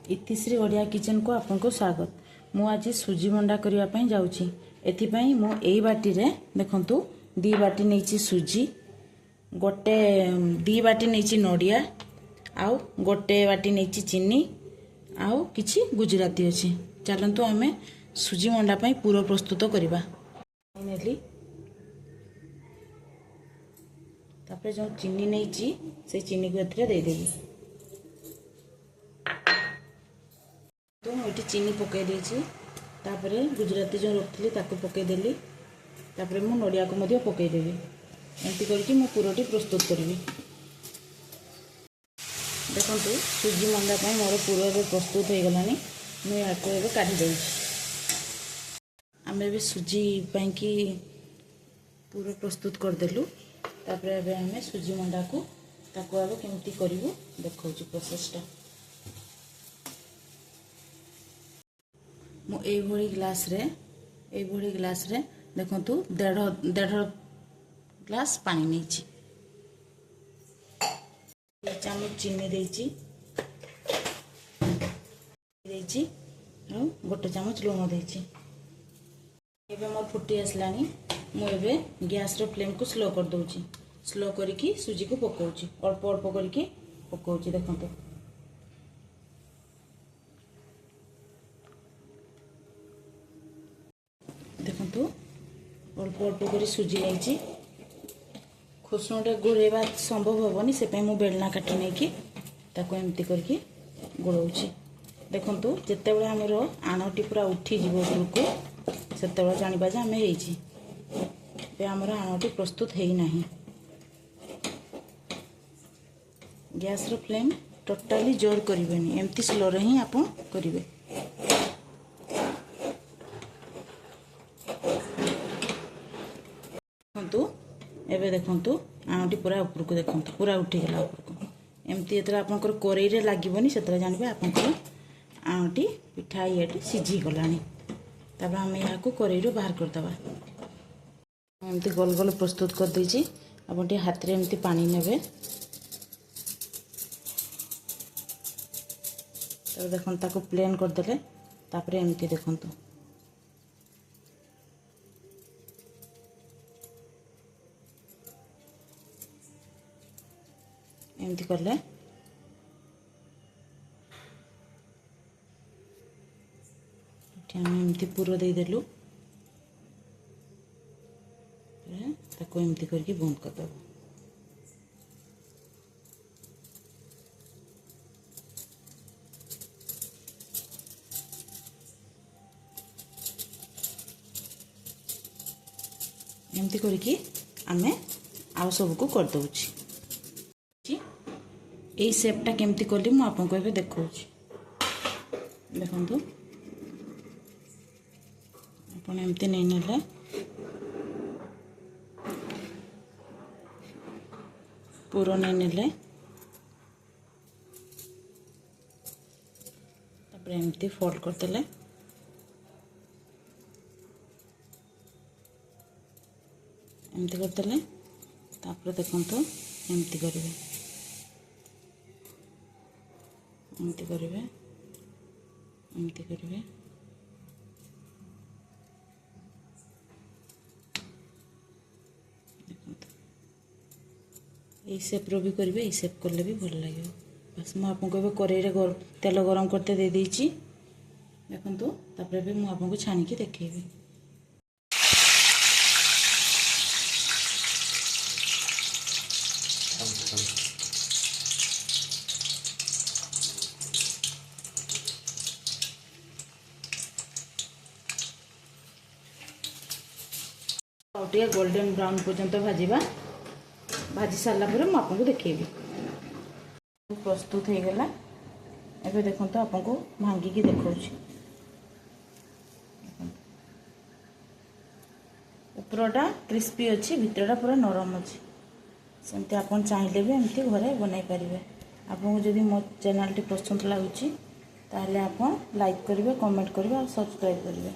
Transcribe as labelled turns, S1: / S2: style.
S1: इतिश्री Odia kitchen को आपको स्वागत। मु आज सुजी मंडा करने जाऊँगी। एथिपाई मु एई बाटी रे देखंतु 2 बाटी नहीं सुजी, गोटे 2 बाटी नहीं नड़िया, आउ गोटे बाटी नहीं चीनी, आउ किछि गुजराती अच्छी। चलतु आम सुजी मंडा पाई पूरा प्रस्तुत करवा। तापर जो चीनी नहीं से चीनी को एथिरे दे देबी। तो मुझे चीनी पकई देछि, तापर गुजराती जो रखी ताको पकई देली, तापर मु नड़िया को मध्य पकई देबी। एमती करके मु पूराटी प्रस्तुत करी। देखंतु सुजी मंडा पाई मोर पूरा प्रस्तुत हो गलानी। मु याको एबे काढी देछि। आमे भी सुजी पाई की पूरा प्रस्तुत कर देलु। तापर एबे आमे सुजी मंडा को ताको आबे केमती करिवो देखौछि प्रोसेसटा। मु एभली ग्लास रे देखंतु 1.5 ग्लास पानी नहीं, चामच चीनी देछि, गोटे चामच लुण देछि। एबे मोर फुटी आसलानी। मु एबे गैस रो फ्लेम को स्लो कर दोछि। स्लो करिकी सुजी को पकोछि, अल्प अल्प करिकी पकोछि। देखंतु देखंतु अल्प अल्प करी सुजी नहीं। खुसुणटे गोलेवा संभव हेनी, से मु बेलना काटी नहीं कि ताको एमती करके गोलाउछि। देखंतु जेतेबेले हमरो आणटी पूरा उठी जीवो उपरको सेतेबेले जानिबा जे हमें हेइछि। बे हमरो आणटी प्रस्तुत हेइ नाही। गैस रो फ्लेम टोटाली जोर करिवेनी, एमती स्लो रे ही आपन करिवे। एबे देखंतु आणटी पूरा ऊपर को देखंतु पूरा उठी गला ऊपर को। एमती एतरा आपनकर कोरेई रे लागिबोनी, सेतरा जानिबे आपनकर आणटी पिठा येटी सिझी गलानी। तब हम या को कोरेई रो बाहर कर दबा। एमती गोल गोल प्रस्तुत कर देछि। आपन टी हाथ रे एमती पानी नेबे। तब देखन ताको प्लेन कर देले। तापर एमती देखंतु एमती करले एमती पूरा दे देलु। ताको एमती करके बंद कर दबो। एमती करके आमे आउ सब को कर दउछि। यही सेपटा केमती कली मु आपको एबे देखौछि। देखंतु आपण एमती नहीं नेले पूरा नहीं नेले, तापर एमती फोल्ड कर देले। एमती कर देले, तापर देखंतु एमती करिवे, एमती करिवे, एमती करिवे। यही सेप रो भी करिवे, यही सेप करले भी भल लागियो। बस मु आपको एबे करेई रे तेल गरम करते दे देछि। देखंतु तापर भी मु आपको छानी के देखेबी। गोटे गोल्डन ब्राउन पर्यंत भाजवा। भाजी सारा पर मुझे आपको देखेबी। प्रस्तुत हो गला। एबे देखंतु आपको भांगी की देखौछि। ऊपरटा क्रिस्पी अच्छी, भितरटा पूरा नरम अच्छी। सेमती आपन चाहिले भी एमती घरे बनाई पारिबे। आपको जदि मो चैनल टी पसंद लागुछि ताहले आपन लाइक करिवे, कमेंट करिवे और सब्सक्राइब करिवे।